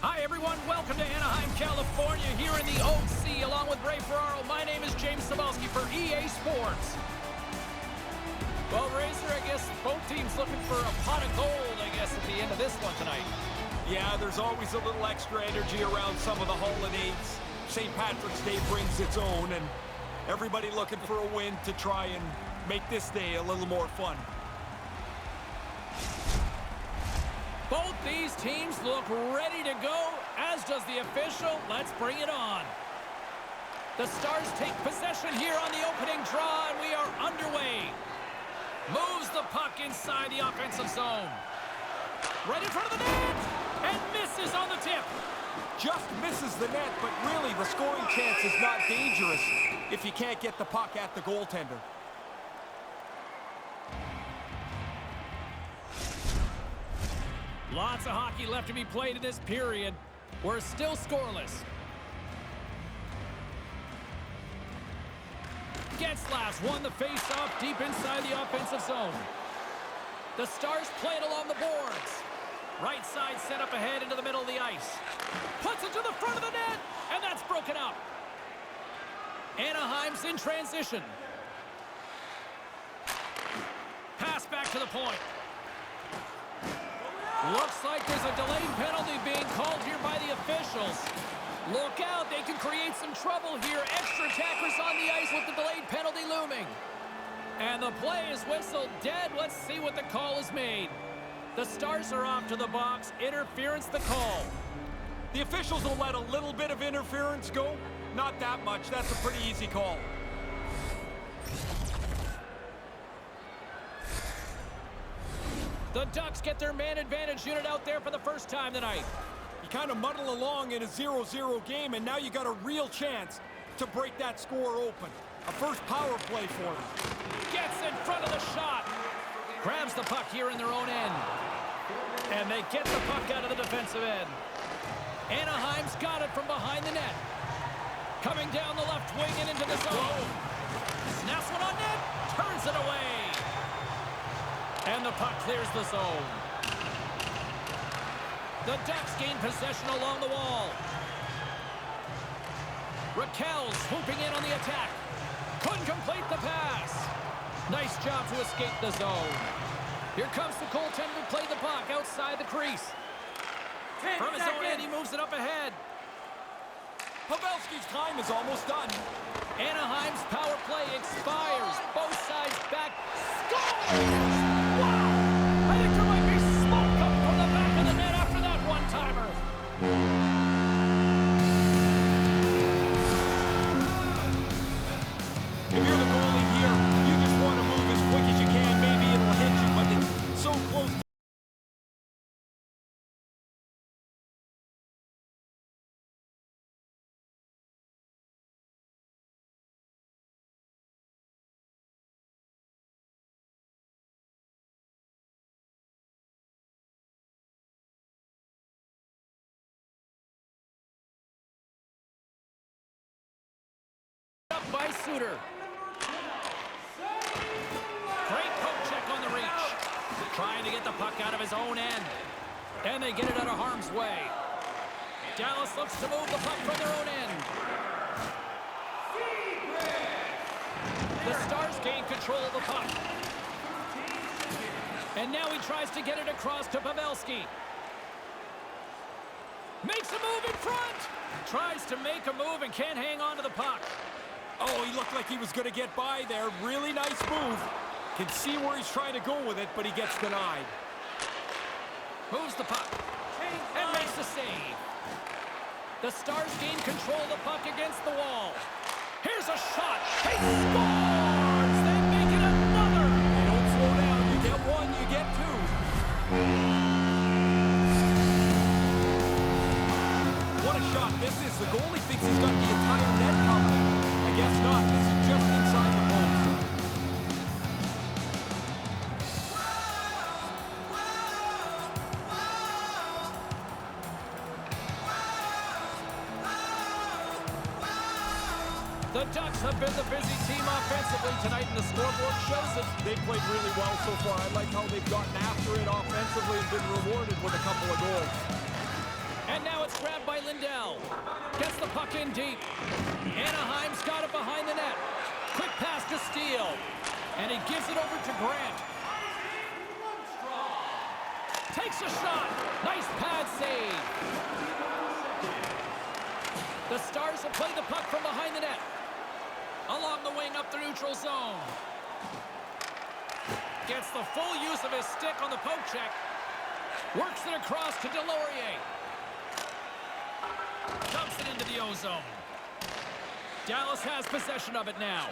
Hi, everyone. Welcome to Anaheim, California, here in the OC, along with Ray Ferraro. My name is James Cebulski for EA Sports. Well, Razor, I guess both teams looking for a pot of gold, I guess, at the end of this one tonight. Yeah, there's always a little extra energy around some of the holidays. St. Patrick's Day brings its own, and everybody looking for a win to try and make this day a little more fun. Both these teams look ready to go, as does the official. Let's bring it on. The Stars take possession here on the opening draw, and we are underway. Moves the puck inside the offensive zone. Right in front of the net, and misses on the tip. Just misses the net, but really the scoring chance is not dangerous if you can't get the puck at the goaltender. Lots of hockey left to be played in this period. We're still scoreless. Getzlaf's won the face-off deep inside the offensive zone. The Stars play it along the boards. Right side set up ahead into the middle of the ice. Puts it to the front of the net, and that's broken up. Anaheim's in transition. Pass back to the point. Looks like there's a delayed penalty being called here by the officials. Look out, they can create some trouble here. Extra attackers on the ice with the delayed penalty looming. And the play is whistled dead. Let's see what the call is made. The Stars are off to the box. Interference the call. The officials will let a little bit of interference go. Not that much. That's a pretty easy call. The Ducks get their man advantage unit out there for the first time tonight. You kind of muddle along in a 0-0 game, and now you got a real chance to break that score open. A first power play for them. Gets in front of the shot. Grabs the puck here in their own end. And they get the puck out of the defensive end. Anaheim's got it from behind the net. Coming down the left wing and into the zone. Snaps one on net. Turns it away. And the puck clears the zone. The Ducks gain possession along the wall. Raquel's swooping in on the attack. Couldn't complete the pass. Nice job to escape the zone. Here comes the goaltender to play the puck outside the crease. From his own end, he moves it up ahead. Pavelski's time is almost done. Anaheim's power play expires. Both sides back. Scores! Wow! I think there might be smoke coming from the back of the net after that one-timer. If you're the goalie here, you just want to move as quick as you can. Maybe it'll hit you, but it's so close. Up by Suter. Great poke check on the reach. Trying to get the puck out of his own end. And they get it out of harm's way. Dallas looks to move the puck from their own end. The Stars gain control of the puck. And now he tries to get it across to Pavelski. Makes a move in front. Tries to make a move and can't hang on to the puck. Oh, he looked like he was going to get by there. Really nice move. Can see where he's trying to go with it, but he gets denied. Moves the puck. And makes the save. The Stars gain control of the puck against the wall. Here's a shot. He scores! They make it another! They don't slow down. You get one, you get two. What a shot this is. The goalie thinks he's got the entire net covered. I guess not. This is just inside the post. The Ducks have been the busy team offensively tonight, and the scoreboard shows it. They've played really well so far. I like how they've gotten after it offensively and been rewarded with a couple of goals. And now it's grabbed by Lindell. Gets the puck in deep. Anaheim's got it behind the net. Quick pass to Steele. And he gives it over to Grant. Takes a shot. Nice pad save. The Stars have played the puck from behind the net. Along the wing up the neutral zone. Gets the full use of his stick on the poke check. Works it across to Delorier. Dumps it into the O-zone. Dallas has possession of it now.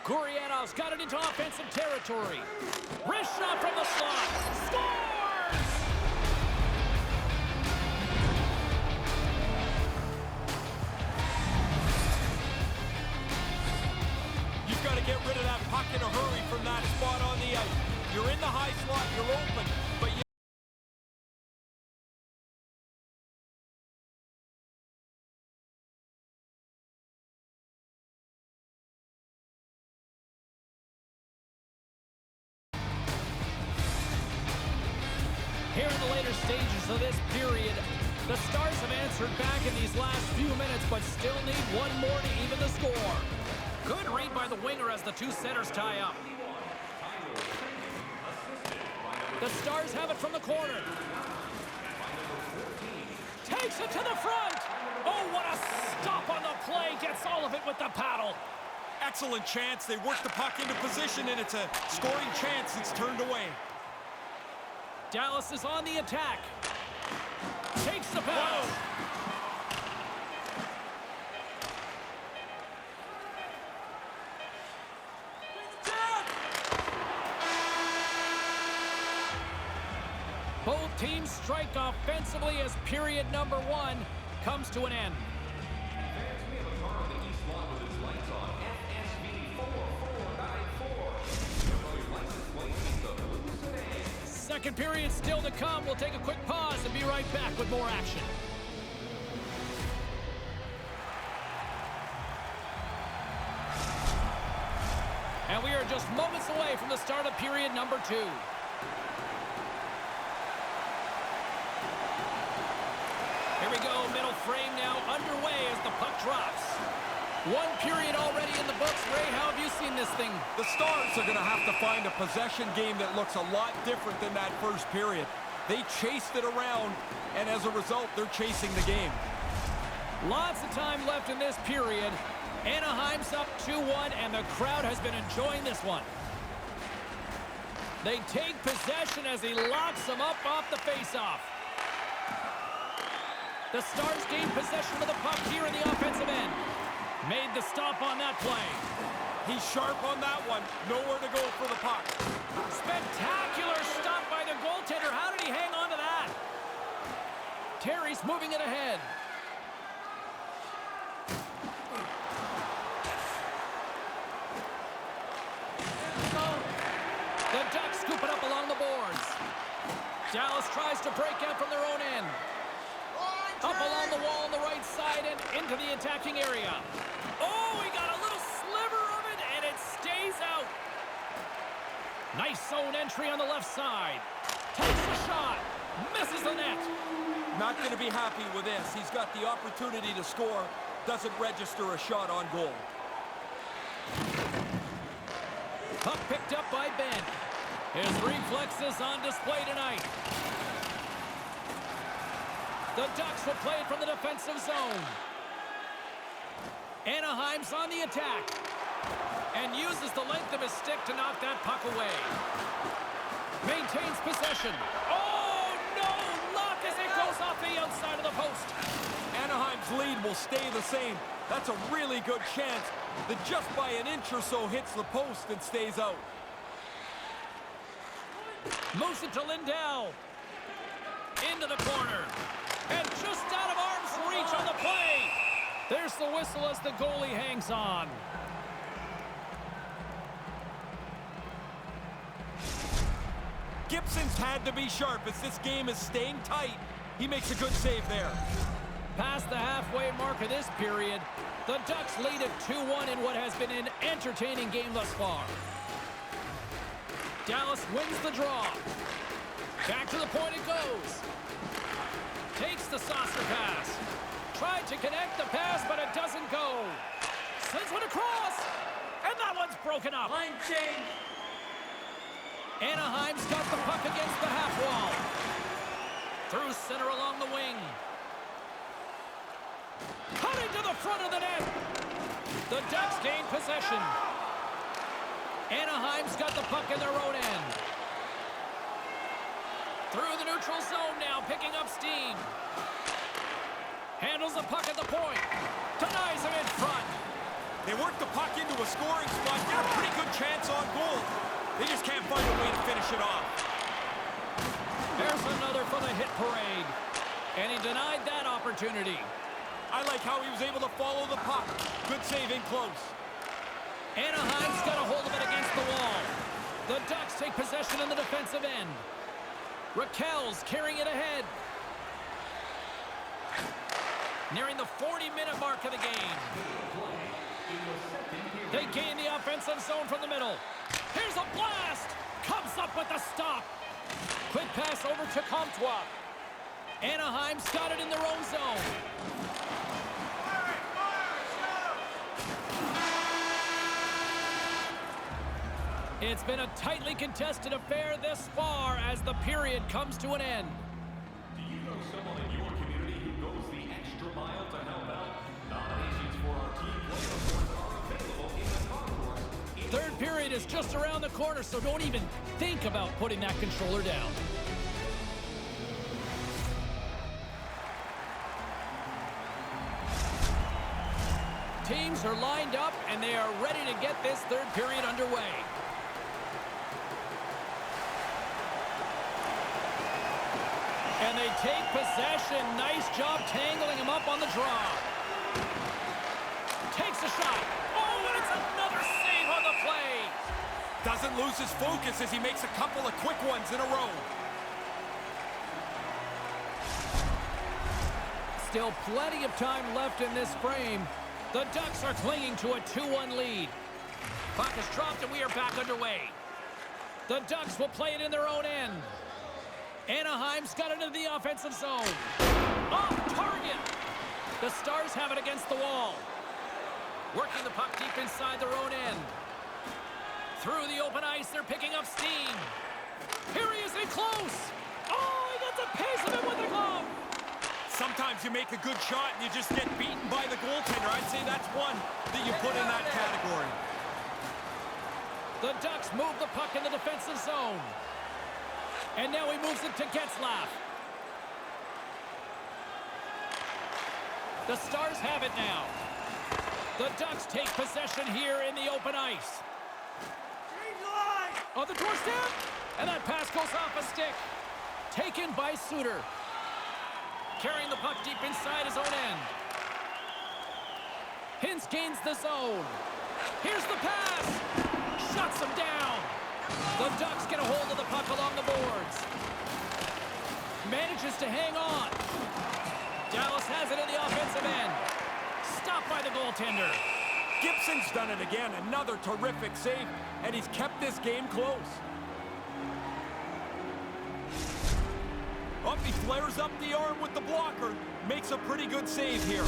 Gurianov's got it into offensive territory. Wrist shot from the slot. Scores! You've got to get rid of that puck in a hurry from that spot on the ice. You're in the high slot, you're open, but you... Here in the later stages of this period, the Stars have answered back in these last few minutes, but still need one more to even the score. Good read by the winger as the two centers tie up. The Stars have it from the corner. Takes it to the front. Oh, what a stop on the play. Gets all of it with the paddle. Excellent chance. They work the puck into position, and it's a scoring chance. It's turned away. Dallas is on the attack. Takes the pass. Both teams strike offensively as period number one comes to an end. Second period still to come. We'll take a quick pause and be right back with more action. And we are just moments away from the start of period number two. Here we go, middle frame now underway as the puck drops. One period already in the books. Ray, how have you seen this thing? The Stars are going to have to find a possession game that looks a lot different than that first period. They chased it around, and as a result, they're chasing the game. Lots of time left in this period. Anaheim's up 2-1, and the crowd has been enjoying this one. They take possession as he locks them up off the faceoff. The Stars gain possession of the puck here in the offensive end. Made the stop on that play. He's sharp on that one. Nowhere to go for the puck. Spectacular stop by the goaltender. How did he hang on to that? Terry's moving it ahead. The Ducks scoop it up along the boards. Dallas tries to break out from their own end. Up along the wall on the right side and into the attacking area. Oh, he got a little sliver of it, and it stays out. Nice zone entry on the left side. Takes the shot. Misses the net. Not going to be happy with this. He's got the opportunity to score. Doesn't register a shot on goal. Puck picked up by Ben. His reflexes on display tonight. The Ducks will play it from the defensive zone. Anaheim's on the attack. And uses the length of his stick to knock that puck away. Maintains possession. Oh, no! Luck as it goes off the outside of the post. Anaheim's lead will stay the same. That's a really good chance that just by an inch or so hits the post and stays out. Moves it to Lindell. Into the corner. And just out of arm's reach on the play. There's the whistle as the goalie hangs on. Gibson's had to be sharp as this game is staying tight. He makes a good save there. Past the halfway mark of this period, the Ducks lead at 2-1 in what has been an entertaining game thus far. Dallas wins the draw. Back to the point it goes. the saucer pass. Tried to connect the pass, but it doesn't go. Sends one across, and that one's broken up. Line change. Anaheim's got the puck against the half wall. Through center along the wing. Cutting to the front of the net. The Ducks gain possession. Anaheim's got the puck in their own end. Through the neutral zone now, picking up steam. Handles the puck at the point. Denies him in front. They work the puck into a scoring spot. Got a pretty good chance on goal. They just can't find a way to finish it off. There's another for the hit parade. And he denied that opportunity. I like how he was able to follow the puck. Good save in close. Anaheim's got a hold of it against the wall. The Ducks take possession in the defensive end. Raquel's carrying it ahead. Nearing the 40-minute mark of the game. They gain the offensive zone from the middle. Here's a blast! Comes up with the stop. Quick pass over to Comtois. Anaheim's got it in their own zone. It's been a tightly contested affair this far as the period comes to an end. Do you know someone in your community who goes the extra mile to help out? Nominations for our team play awards are available in the concourse. Third period is just around the corner, so don't even think about putting that controller down. Teams are lined up, and they are ready to get this third period underway. And they take possession. Nice job tangling him up on the draw. Takes a shot. Oh, and it's another save on the play. Doesn't lose his focus as he makes a couple of quick ones in a row. Still plenty of time left in this frame. The Ducks are clinging to a 2-1 lead. Puck is dropped and we are back underway. The Ducks will play it in their own end. Anaheim's got it into the offensive zone. Off target. The Stars have it against the wall. Working the puck deep inside their own end. Through the open ice, they're picking up steam. Here he is in close. Oh, he gets a piece of it with the glove. Sometimes you make a good shot and you just get beaten by the goaltender. I'd say that's one that you put in that category. The Ducks move the puck in the defensive zone. And now he moves it to Getzlaf. The Stars have it now. The Ducks take possession here in the open ice. On the doorstep. And that pass goes off a stick. Taken by Suter. Carrying the puck deep inside his own end. Hintz gains the zone. Here's the pass. Shuts him down. The Ducks get a hold of the puck along the boards. Manages to hang on. Dallas has it in the offensive end. Stopped by the goaltender. Gibson's done it again. Another terrific save, and he's kept this game close. Up, he flares up the arm with the blocker. Makes a pretty good save here.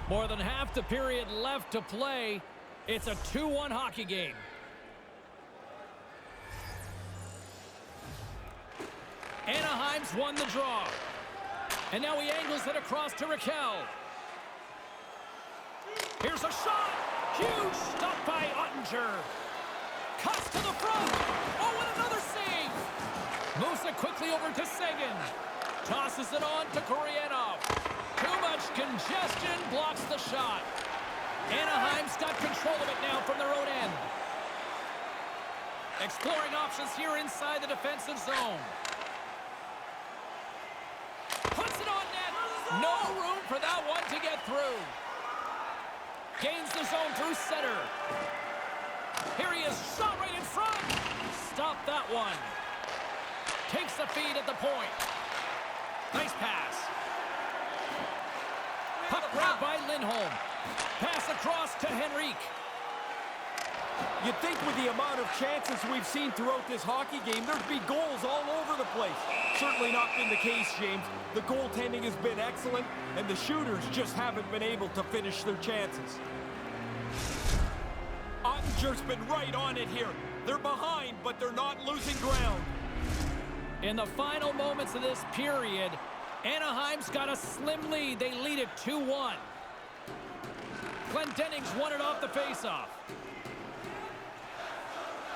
More than half the period left to play. It's a 2-1 hockey game. Anaheim's won the draw. And now he angles it across to Raquel. Here's a shot. Huge stop by Ottinger. Cuts to the front. Oh, and another save. Moves it quickly over to Seguin. Tosses it on to Koreanov. Too much congestion blocks the shot. Anaheim's got control of it now from their own end. Exploring options here inside the defensive zone. Puts it on net. No room for that one to get through. Gains the zone through center. Here he is, shot right in front. Stop that one. Takes the feed at the point. Nice pass. Puck grabbed by Lindholm. Pass across to Henrique. You'd think with the amount of chances we've seen throughout this hockey game, there'd be goals all over the place. Certainly not been the case, James. The goaltending has been excellent, and the shooters just haven't been able to finish their chances. Ottinger's been right on it here. They're behind, but they're not losing ground. In the final moments of this period, Anaheim's got a slim lead. They lead it 2-1. Glendening's won it off the faceoff.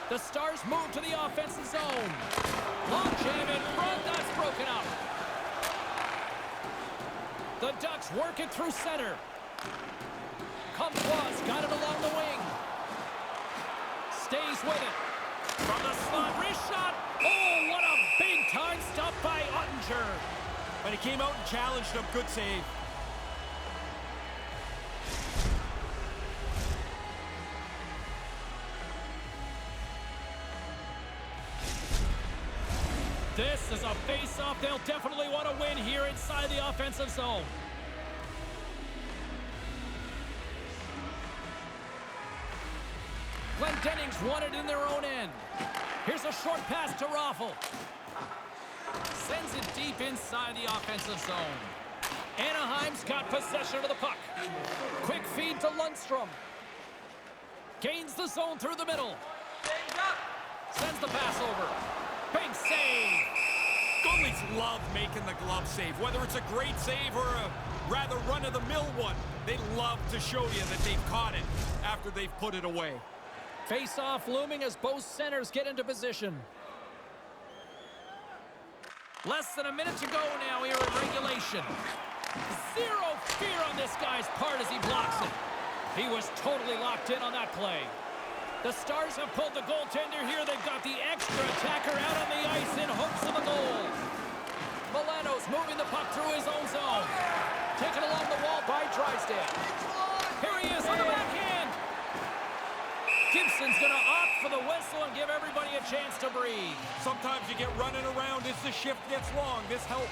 The Stars move to the offensive zone. Long jam in front, that's broken up. The Ducks work it through center. Comtois got it along the wing. Stays with it. From the slot, wrist shot. Oh, what a big-time stop by Ottinger. And he came out and challenged him. Good save. This is a face-off they'll definitely want to win here inside the offensive zone. Glendening's won it in their own end. Here's a short pass to Raffl. Sends it deep inside the offensive zone. Anaheim's got possession of the puck. Quick feed to Lundstrom. Gains the zone through the middle. Sends the pass over. Big save. Goalies love making the glove save. Whether it's a great save or a rather run-of-the-mill one, they love to show you that they've caught it after they've put it away. Face-off looming as both centers get into position. Less than a minute to go now here in regulation. Zero fear on this guy's part as he blocks it. He was totally locked in on that play. The Stars have pulled the goaltender here. They've got the extra attacker out on the ice in hopes of a goal. Milano's moving the puck through his own zone. Taken along the wall by Drysdale. Here he is on the backhand. Gibson's going to opt for the whistle and give everybody a chance to breathe. Sometimes you get running around as the shift gets long. This helps.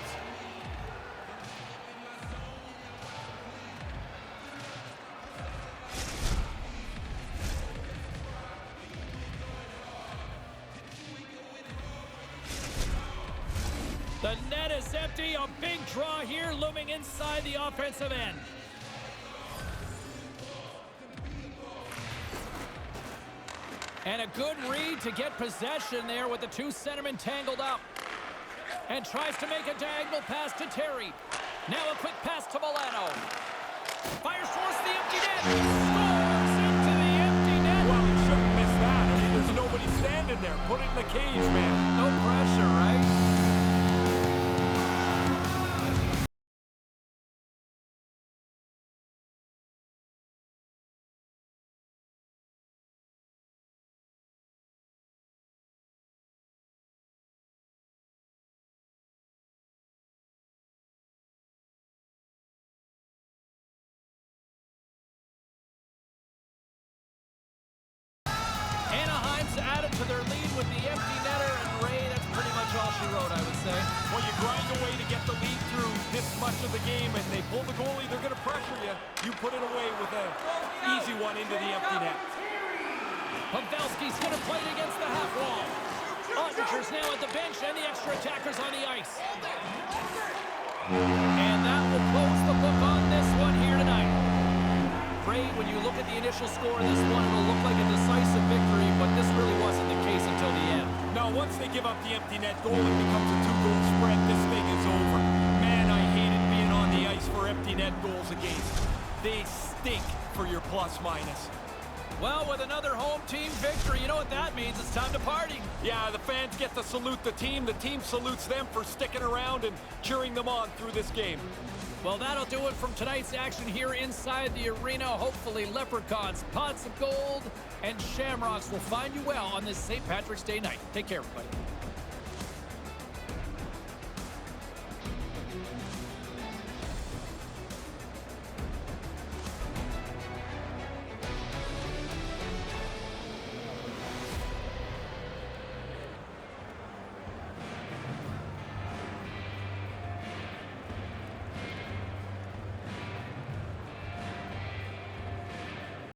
The net is empty. A big draw here looming inside the offensive end. And a good read to get possession there with the two centermen tangled up. And tries to make a diagonal pass to Terry. Now a quick pass to Milano. Fires towards the empty net. Scores into the empty net. Well, you shouldn't miss that. I mean, there's nobody standing there. Put it in the cage, man. No pressure, right? Anaheim's added to their lead with the empty netter, and Ray, that's pretty much all she wrote, I would say. Well, you grind away to get the lead through this much of the game, and they pull the goalie, they're going to pressure you. You put it away with an easy one into the empty net. Pavelski's going to play it against the half wall. Ottinger's now at the bench, and the extra attackers on the ice. And that will close the book on this one here tonight. Ray, when you look at the initial score of this one, it'll look like a decisive victory, but this really wasn't the case until the end. Now, once they give up the empty net goal, it becomes a two-goal spread. This thing is over. Man, I hated being on the ice for empty net goals against. They stink for your plus-minus. Well, with another home team victory, you know what that means. It's time to party. Yeah, the fans get to salute the team salutes them for sticking around and cheering them on through this game. Well, that'll do it from tonight's action here inside the arena. Hopefully, Leprechauns, Pots of Gold, and Shamrocks will find you well on this St. Patrick's Day night. Take care, everybody.